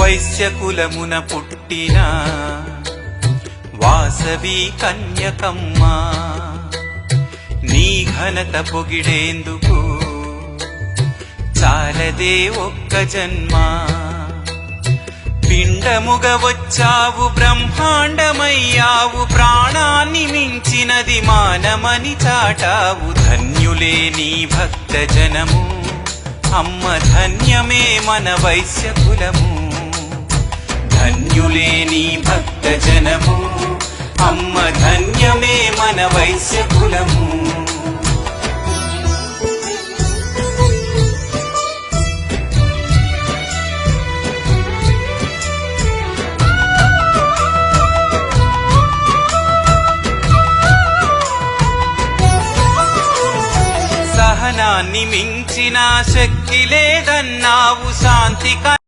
వైశ్యకులమున పుట్టిన వాసవి కన్యకమ్మ, నీ ఘనత పొగిడేందుకు చాలదే ఒక్క జన్మ. పిండముగ వచ్చావు, బ్రహ్మాండమయ్యావు, ప్రాణాన్ని మించినది మానమని చాటావు. ధన్యులే నీ భక్త జనము, అమ్మ ధన్యమే మన వైశ్యకులము. ధన్యులే నీ భక్త జనము, అమ్మ ధన్యమే మన వైశ్యకులము. సహనాన్ని మించిన శక్తి లేదన్నావు, శాంతి